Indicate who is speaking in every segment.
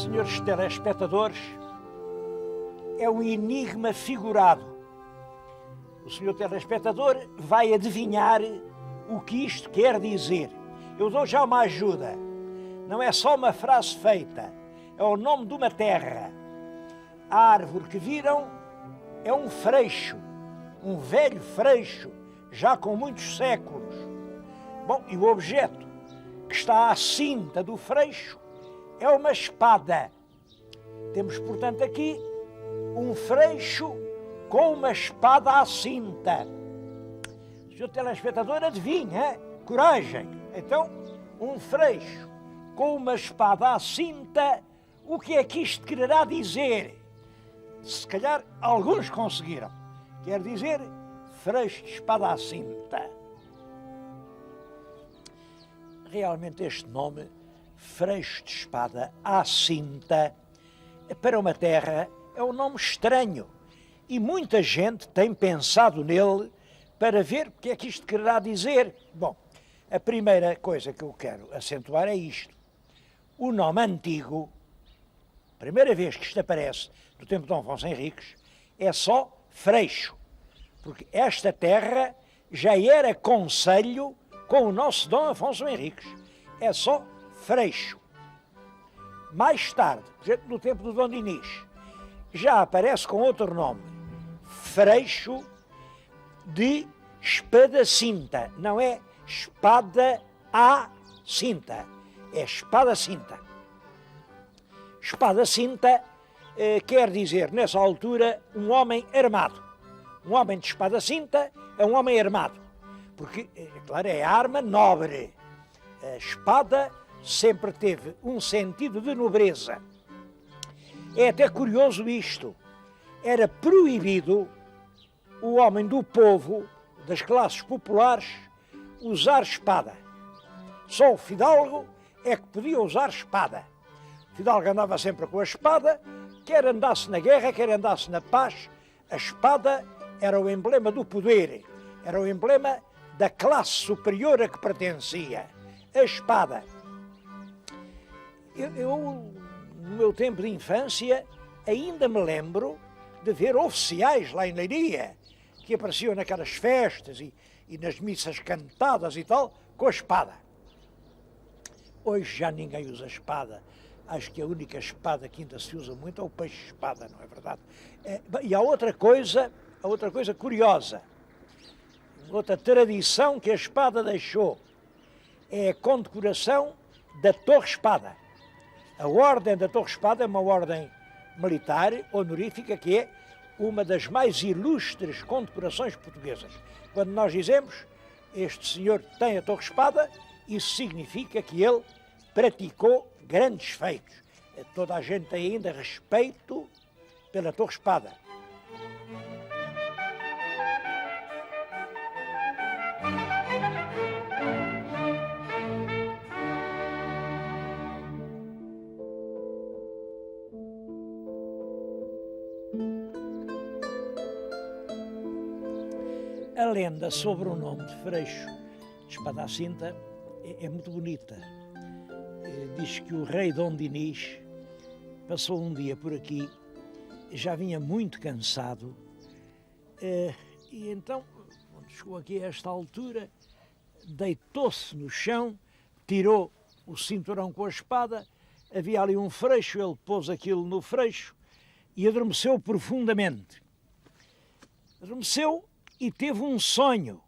Speaker 1: Senhores telespectadores, é um enigma figurado. O senhor telespectador vai adivinhar o que isto quer dizer. Eu dou já uma ajuda. Não é só uma frase feita, é o nome de uma terra. A árvore que viram é um freixo, um velho freixo, já com muitos séculos. Bom, e o objeto que está à cinta do freixo é uma espada. Temos, portanto, aqui um freixo com uma espada à cinta. O senhor telespectador adivinha, coragem. Então, um freixo com uma espada à cinta, o que é que isto quererá dizer? Se calhar alguns conseguiram. Quer dizer, freixo de espada à cinta. Realmente este nome, freixo de espada à cinta, para uma terra é um nome estranho. E muita gente tem pensado nele para ver o que é que isto quererá dizer. Bom, a primeira coisa que eu quero acentuar é isto. O nome antigo, primeira vez que isto aparece no tempo de Dom Afonso Henriques, é só Freixo, porque esta terra já era concelho com o nosso Dom Afonso Henriques. É só Freixo. Mais tarde, por exemplo, no tempo do Dom Dinis, já aparece com outro nome, Freixo de espada-cinta. Não é espada à cinta, é espada-cinta. Espada-cinta quer dizer, nessa altura, um homem armado. Um homem de espada-cinta é um homem armado, porque, claro, é arma nobre. A espada sempre teve um sentido de nobreza. É até curioso isto. Era proibido o homem do povo, das classes populares, usar espada. Só o fidalgo é que podia usar espada. O fidalgo andava sempre com a espada, quer andasse na guerra, quer andasse na paz. A espada era o emblema do poder, era o emblema da classe superior a que pertencia. A espada. Eu, no meu tempo de infância, ainda me lembro de ver oficiais lá em Leiria, que apareciam naquelas festas e nas missas cantadas e tal, com a espada. Hoje já ninguém usa espada. Acho que a única espada que ainda se usa muito é o peixe-espada, não é verdade? E há outra coisa curiosa, outra tradição que a espada deixou, é a condecoração da Torre-Espada. A Ordem da Torre-Espada é uma ordem militar honorífica que é uma das mais ilustres condecorações portuguesas. Quando nós dizemos este senhor tem a Torre-Espada, isso significa que ele praticou grandes feitos. Toda a gente tem ainda respeito pela Torre-Espada. A lenda sobre o nome de Freixo de espada à cinta é muito bonita. Diz que o rei Dom Dinis passou um dia por aqui, já vinha muito cansado, e então, quando chegou aqui a esta altura, deitou-se no chão, tirou o cinturão com a espada, havia ali um freixo, ele pôs aquilo no freixo e adormeceu profundamente. Adormeceu e teve um sonho.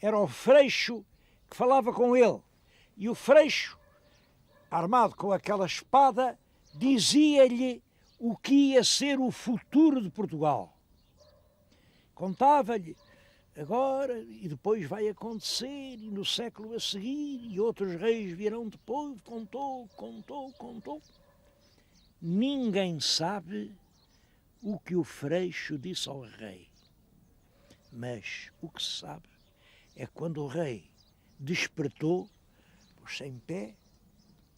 Speaker 1: Era o freixo que falava com ele. E o freixo, armado com aquela espada, dizia-lhe o que ia ser o futuro de Portugal. Contava-lhe agora e depois vai acontecer, e no século a seguir, e outros reis virão depois. Contou. Ninguém sabe o que o freixo disse ao rei. Mas o que se sabe é quando o rei despertou, pôs-se em pé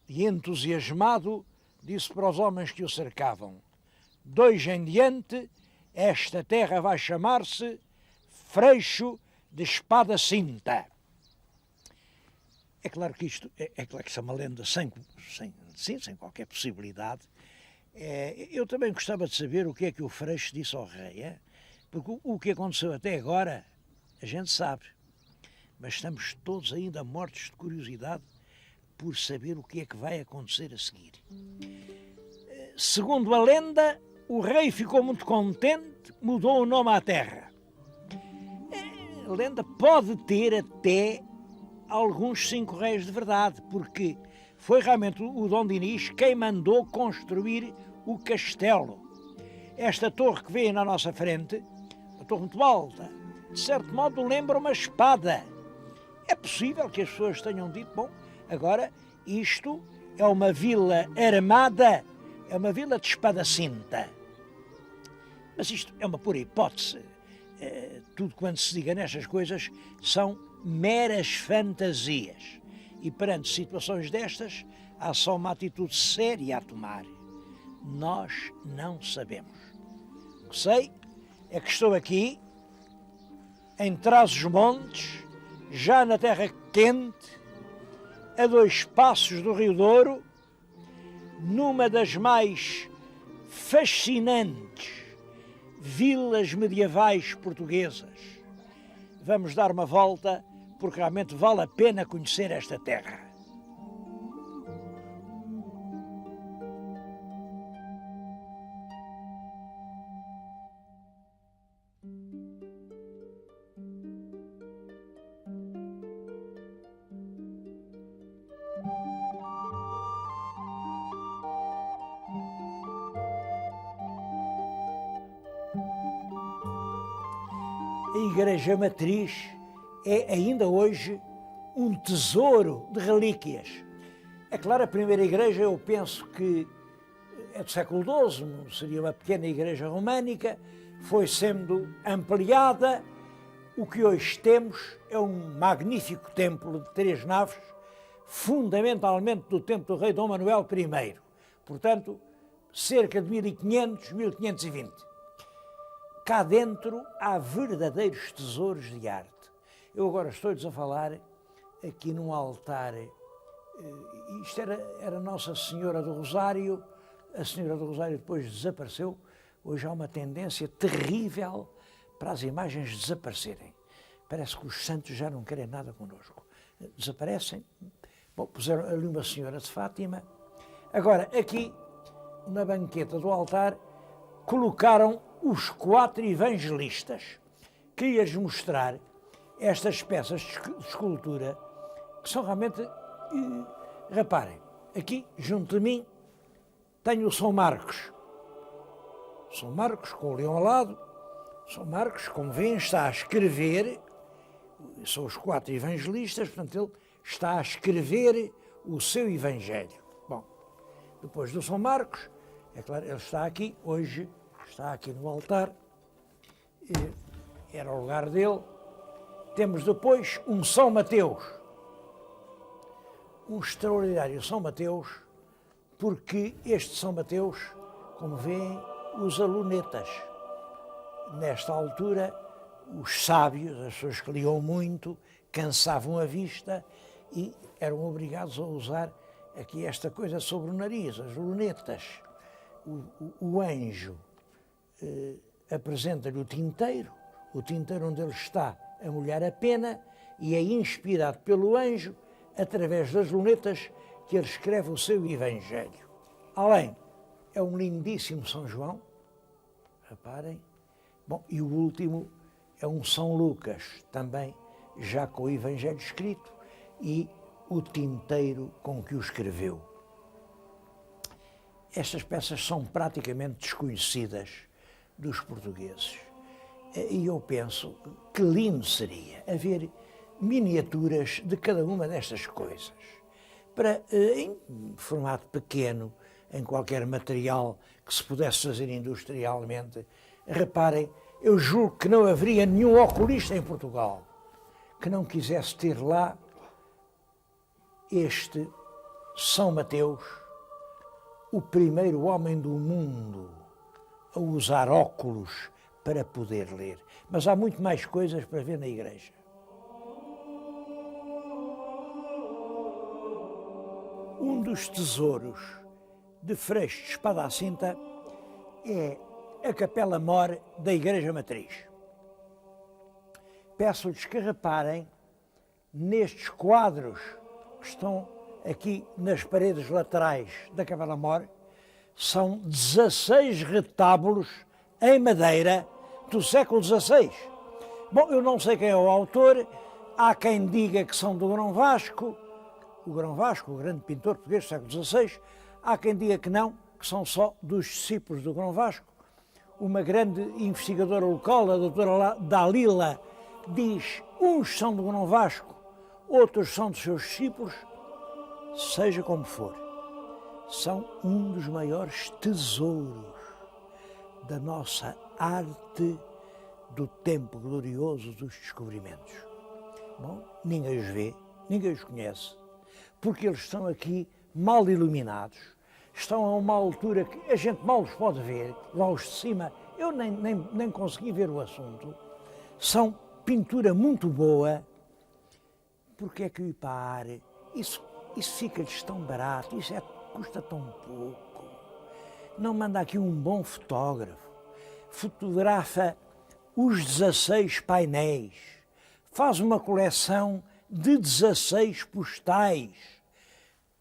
Speaker 1: e, entusiasmado, disse para os homens que o cercavam: de hoje em diante, esta terra vai chamar-se Freixo de Espada-Cinta. É claro que isto é uma lenda sem sim, sem qualquer possibilidade. Eu também gostava de saber o que é que o Freixo disse ao rei, porque o que aconteceu até agora a gente sabe, mas estamos todos ainda mortos de curiosidade por saber o que é que vai acontecer a seguir. Segundo a lenda, o rei ficou muito contente, mudou o nome à terra. A lenda pode ter até alguns 5 reis de verdade, porque foi realmente o Dom Dinis quem mandou construir o castelo. Esta torre que vê na nossa frente, uma torre muito alta, de certo modo lembra uma espada. É possível que as pessoas tenham dito, bom, agora isto é uma vila armada, é uma vila de espada-cinta. Mas isto é uma pura hipótese. Tudo quanto se diga nestas coisas são meras fantasias. E perante situações destas, há só uma atitude séria a tomar. Nós não sabemos. O que sei é que estou aqui, em Trás-os-Montes, já na terra quente, a 2 passos do Rio Douro, numa das mais fascinantes vilas medievais portuguesas. Vamos dar uma volta, porque realmente vale a pena conhecer esta terra. A Igreja Matriz é ainda hoje um tesouro de relíquias. É claro, a primeira igreja eu penso que é do século XII, seria uma pequena igreja românica, foi sendo ampliada. O que hoje temos é um magnífico templo de 3 naves, fundamentalmente do tempo do rei Dom Manuel I, portanto, cerca de 1500, 1520. Cá dentro há verdadeiros tesouros de arte. Eu agora estou-lhes a falar aqui num altar. Isto era Nossa Senhora do Rosário. A Senhora do Rosário depois desapareceu. Hoje há uma tendência terrível para as imagens desaparecerem. Parece que os santos já não querem nada connosco. Desaparecem. Bom, puseram ali uma Senhora de Fátima. Agora, aqui, na banqueta do altar, colocaram os 4 evangelistas. Queria-lhes mostrar estas peças de escultura que são realmente... reparem, aqui, junto de mim, tenho o São Marcos. São Marcos com o leão ao lado. São Marcos, como veem, está a escrever, são os 4 evangelistas, portanto ele está a escrever o seu evangelho. Bom, depois do São Marcos, é claro, ele está aqui, hoje está aqui no altar, era o lugar dele. Temos depois um São Mateus, um extraordinário São Mateus, porque este São Mateus, como veem, usa lunetas. Nesta altura, os sábios, as pessoas que liam muito, cansavam a vista e eram obrigados a usar aqui esta coisa sobre o nariz, as lunetas. O anjo apresenta-lhe o tinteiro onde ele está a molhar a pena, e é inspirado pelo anjo, através das lunetas, que ele escreve o seu Evangelho. Além, é um lindíssimo São João, reparem. Bom, e o último é um São Lucas, também já com o Evangelho escrito e o tinteiro com que o escreveu. Estas peças são praticamente desconhecidas dos portugueses. E eu penso que lindo seria haver miniaturas de cada uma destas coisas, para, em formato pequeno, em qualquer material que se pudesse fazer industrialmente. Reparem, eu julgo que não haveria nenhum oculista em Portugal que não quisesse ter lá este São Mateus, o primeiro homem do mundo a usar óculos para poder ler. Mas há muito mais coisas para ver na igreja. Um dos tesouros de Freixo de Espada à Cinta é a Capela-Mor da Igreja Matriz. Peço-lhes que reparem nestes quadros que estão aqui nas paredes laterais da Capela-Mor. São 16 retábulos em madeira do século XVI. Bom, eu não sei quem é o autor, há quem diga que são do Grão Vasco, o Grão Vasco, o grande pintor português do século XVI, há quem diga que não, que são só dos discípulos do Grão Vasco. Uma grande investigadora local, a doutora Dalila, diz uns são do Grão Vasco, outros são dos seus discípulos. Seja como for, são um dos maiores tesouros da nossa arte do tempo glorioso dos descobrimentos. Bom, ninguém os vê, ninguém os conhece, porque eles estão aqui mal iluminados, estão a uma altura que a gente mal os pode ver, lá os de cima, eu nem consegui ver o assunto. São pintura muito boa, porque é que o IPAR, isso fica-lhes tão barato, custa tão pouco. Não manda aqui um bom fotógrafo, fotografa os 16 painéis, faz uma coleção de 16 postais.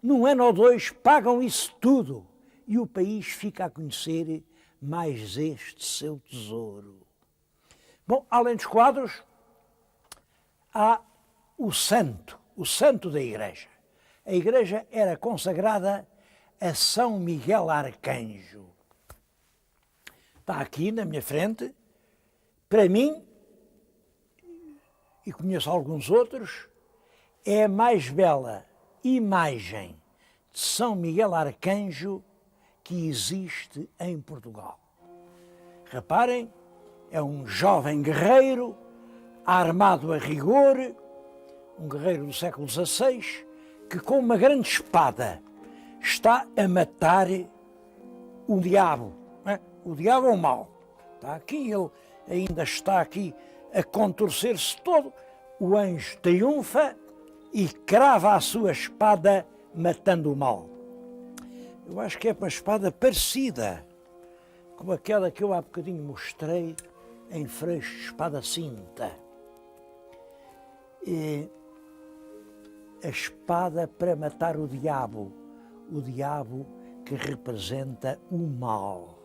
Speaker 1: Num ano ou dois pagam isso tudo e o país fica a conhecer mais este seu tesouro. Bom, além dos quadros, há o santo da igreja. A igreja era consagrada a São Miguel Arcanjo. Está aqui na minha frente. Para mim, e conheço alguns outros, é a mais bela imagem de São Miguel Arcanjo que existe em Portugal. Reparem, é um jovem guerreiro, armado a rigor, um guerreiro do século XVI, que com uma grande espada está a matar o diabo. O diabo é o mal. Está aqui, ele ainda está aqui a contorcer-se todo. O anjo triunfa e crava a sua espada matando o mal. Eu acho que é uma espada parecida com aquela que eu há bocadinho mostrei em Freixo de Espada à Cinta. A espada para matar o diabo que representa o mal.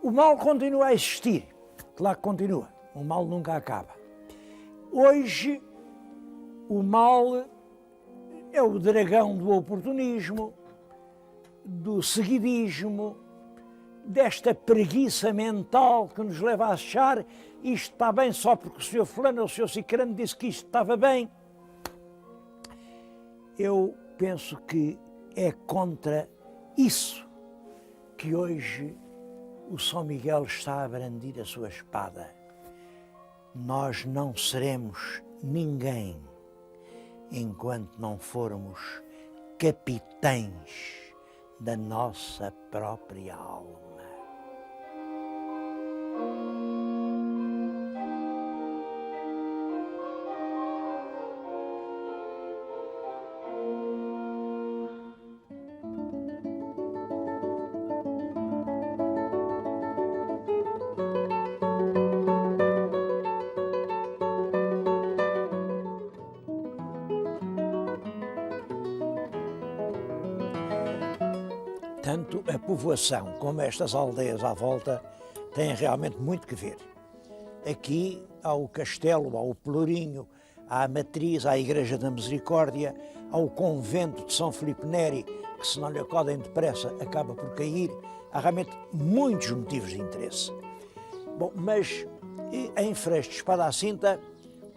Speaker 1: O mal continua a existir, claro que continua, o mal nunca acaba. Hoje, o mal é o dragão do oportunismo, do seguidismo, desta preguiça mental que nos leva a achar isto está bem só porque o Sr. Fulano ou o Sr. Cicrano disse que isto estava bem. Eu penso que é contra isso que hoje o São Miguel está a brandir a sua espada. Nós não seremos ninguém enquanto não formos capitães da nossa própria alma. Tanto a povoação como estas aldeias à volta têm realmente muito que ver. Aqui há o castelo, há o Pelourinho, há a Matriz, há a Igreja da Misericórdia, há o convento de São Filipe Neri, que se não lhe acodem depressa acaba por cair. Há realmente muitos motivos de interesse. Bom, mas em Freixo de Espada à Cinta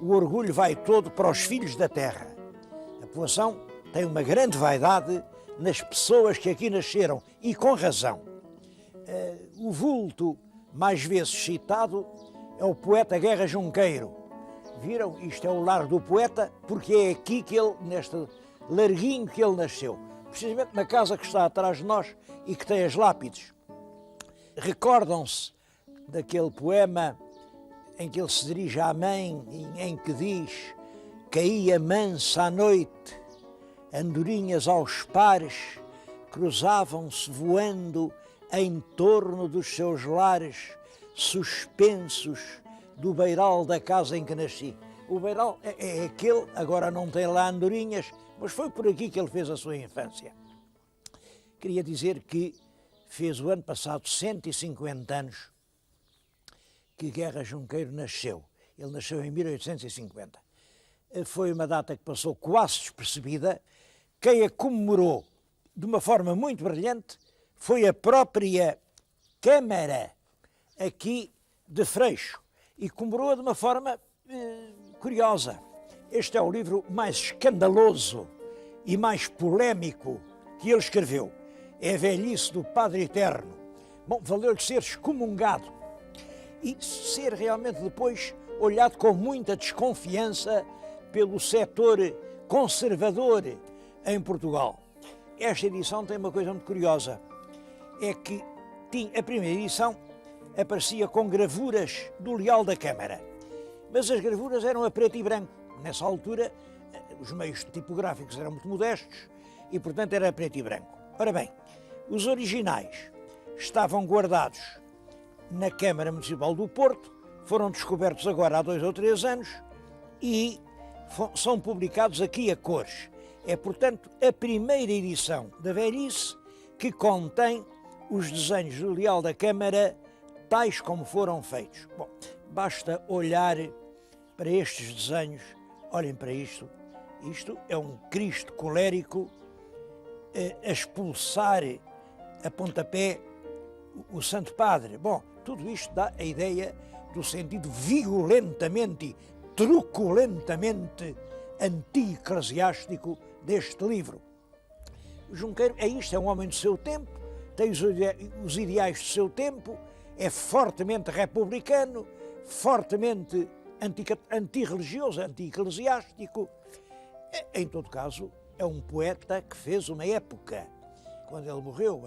Speaker 1: o orgulho vai todo para os filhos da terra. A povoação tem uma grande vaidade nas pessoas que aqui nasceram, e com razão. O vulto mais vezes citado é o poeta Guerra Junqueiro. Viram? Isto é o lar do poeta, porque é aqui que ele, neste larguinho que ele nasceu. Precisamente na casa que está atrás de nós e que tem as lápides. Recordam-se daquele poema em que ele se dirige à mãe, em que diz: caía mansa à noite andorinhas aos pares cruzavam-se voando em torno dos seus lares, suspensos do beiral da casa em que nasci. O beiral é aquele, agora não tem lá andorinhas, mas foi por aqui que ele fez a sua infância. Queria dizer que fez o ano passado 150 anos que Guerra Junqueiro nasceu. Ele nasceu em 1850. Foi uma data que passou quase despercebida. Quem a comemorou de uma forma muito brilhante foi a própria Câmara aqui de Freixo e comemorou-a de uma forma curiosa. Este é o livro mais escandaloso e mais polémico que ele escreveu. É a velhice do Padre Eterno. Bom, valeu-lhe ser excomungado e ser realmente depois olhado com muita desconfiança pelo setor conservador em Portugal. Esta edição tem uma coisa muito curiosa, é que a primeira edição aparecia com gravuras do Leal da Câmara, mas as gravuras eram a preto e branco. Nessa altura, os meios tipográficos eram muito modestos e, portanto, era a preto e branco. Ora bem, os originais estavam guardados na Câmara Municipal do Porto, foram descobertos agora há 2 ou 3 anos e são publicados aqui a cores. É, portanto, a primeira edição da velhice que contém os desenhos do Leal da Câmara tais como foram feitos. Bom, basta olhar para estes desenhos, olhem para isto. Isto é um Cristo colérico a expulsar a pontapé o Santo Padre. Bom, tudo isto dá a ideia do sentido violentamente e truculentamente anti-eclesiástico deste livro. O Junqueiro é isto, é um homem do seu tempo, tem os ideais do seu tempo, é fortemente republicano, fortemente antirreligioso, anti-eclesiástico. Em todo caso, é um poeta que fez uma época. Quando ele morreu,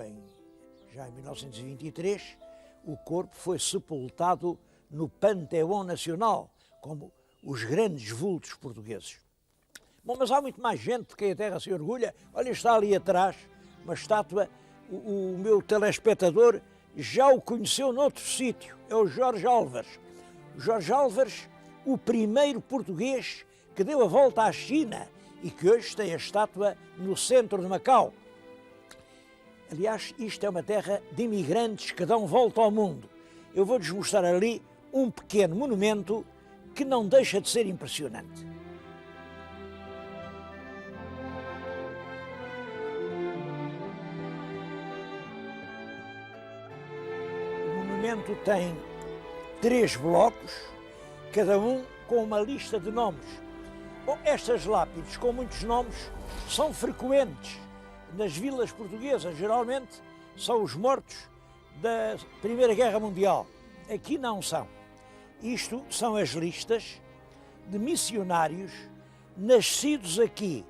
Speaker 1: já em 1923, o corpo foi sepultado no Panteão Nacional, como os grandes vultos portugueses. Bom, mas há muito mais gente de quem a terra se orgulha. Olha, está ali atrás uma estátua, o meu telespectador já o conheceu noutro sítio, é o Jorge Álvares. O Jorge Álvares, o primeiro português que deu a volta à China e que hoje tem a estátua no centro de Macau. Aliás, isto é uma terra de imigrantes que dão volta ao mundo. Eu vou-lhes mostrar ali um pequeno monumento que não deixa de ser impressionante. O monumento tem 3 blocos, cada um com uma lista de nomes. Bom, estas lápides com muitos nomes são frequentes nas vilas portuguesas, geralmente são os mortos da Primeira Guerra Mundial. Aqui não são. Isto são as listas de missionários nascidos aqui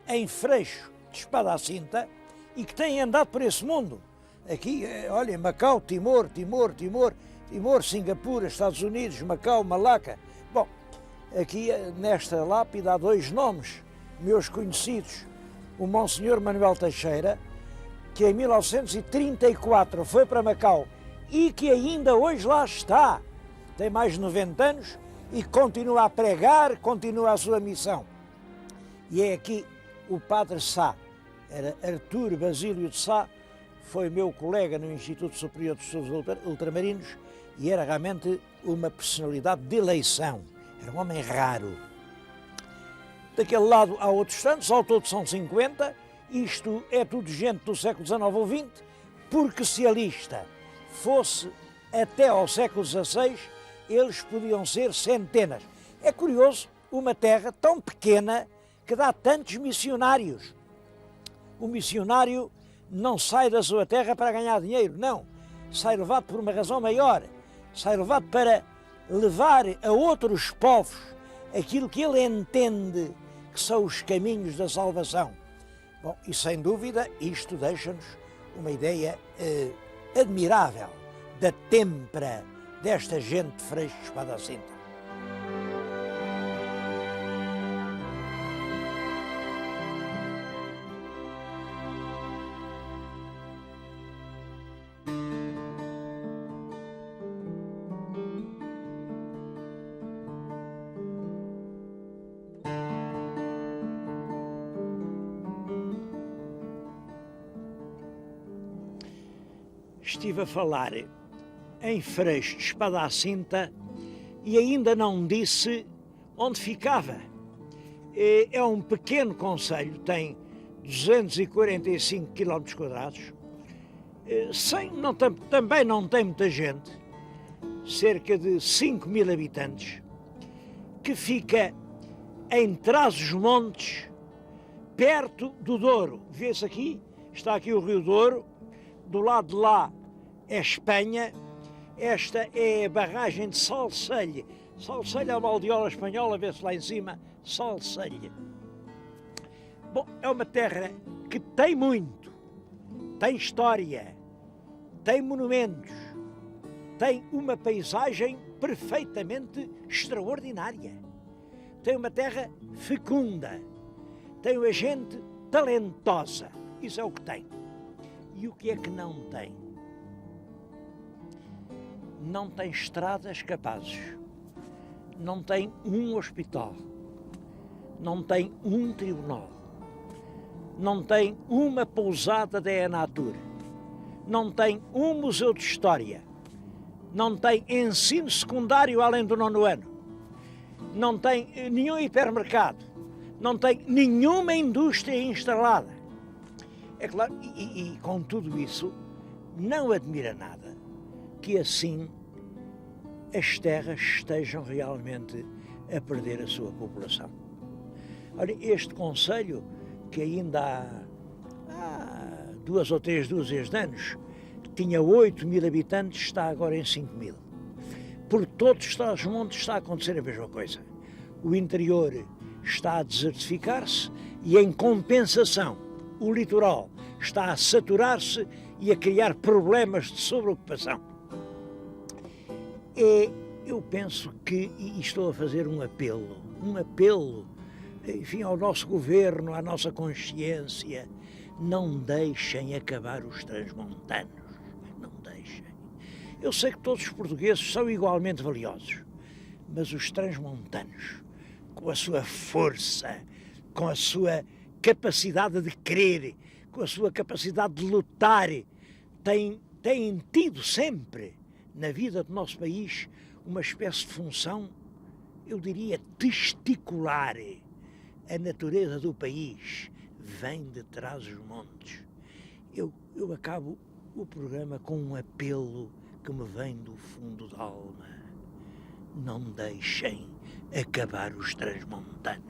Speaker 1: em Freixo de Espada à Cinta e que têm andado por esse mundo. Aqui, olha, Macau, Timor, Singapura, Estados Unidos, Macau, Malaca. Bom, aqui nesta lápide há 2 nomes meus conhecidos. O Monsenhor Manuel Teixeira, que em 1934 foi para Macau e que ainda hoje lá está. Tem mais de 90 anos e continua a pregar, continua a sua missão. E é aqui o Padre Sá, era Artur Basílio de Sá, foi meu colega no Instituto Superior de Estudos Ultramarinos e era realmente uma personalidade de eleição, era um homem raro. Daquele lado há outros tantos, ao todo são 50, isto é tudo gente do século XIX ou XX, porque se a lista fosse até ao século XVI, eles podiam ser centenas. É curioso, uma terra tão pequena que dá tantos missionários. O missionário não sai da sua terra para ganhar dinheiro, não. Sai levado por uma razão maior. Sai levado para levar a outros povos aquilo que ele entende que são os caminhos da salvação. Bom, e sem dúvida isto deixa-nos uma ideia admirável da têmpera desta gente de Freixo de Espada à Cinta. estive a falar em Freixo de Espada à Cinta e ainda não disse onde ficava. É um pequeno concelho, tem 245 km², também não tem muita gente, cerca de 5.000 habitantes, que fica em Trás-os-Montes, perto do Douro. Vê-se aqui, está aqui o Rio Douro, do lado de lá é Espanha, esta é a barragem de Salcelha. Salcelha é uma aldeola espanhola, vê-se lá em cima, Salcelha. Bom, é uma terra que tem muito, tem história, tem monumentos, tem uma paisagem perfeitamente extraordinária. Tem uma terra fecunda, tem uma gente talentosa, isso é o que tem. E o que é que não tem? Não tem estradas capazes, não tem um hospital, não tem um tribunal, não tem uma pousada da Enatur, não tem um museu de história, não tem ensino secundário além do 9º ano, não tem nenhum hipermercado, não tem nenhuma indústria instalada. É claro, e com tudo isso, não admira nada que assim as terras estejam realmente a perder a sua população. Olha, este concelho, que ainda há 2 ou 3 dúzias de anos tinha 8.000 habitantes, está agora em 5.000. Por todos os Trás-os-Montes está a acontecer a mesma coisa. O interior está a desertificar-se e, em compensação, o litoral está a saturar-se e a criar problemas de sobreocupação. Eu penso que, e estou a fazer um apelo, enfim, ao nosso governo, à nossa consciência, não deixem acabar os transmontanos, não deixem. Eu sei que todos os portugueses são igualmente valiosos, mas os transmontanos, com a sua força, com a sua capacidade de querer, com a sua capacidade de lutar, têm tido sempre na vida do nosso país uma espécie de função, eu diria, testicular. A natureza do país vem de Trás-os-Montes. Eu acabo o programa com um apelo que me vem do fundo da alma. Não deixem acabar os transmontanos.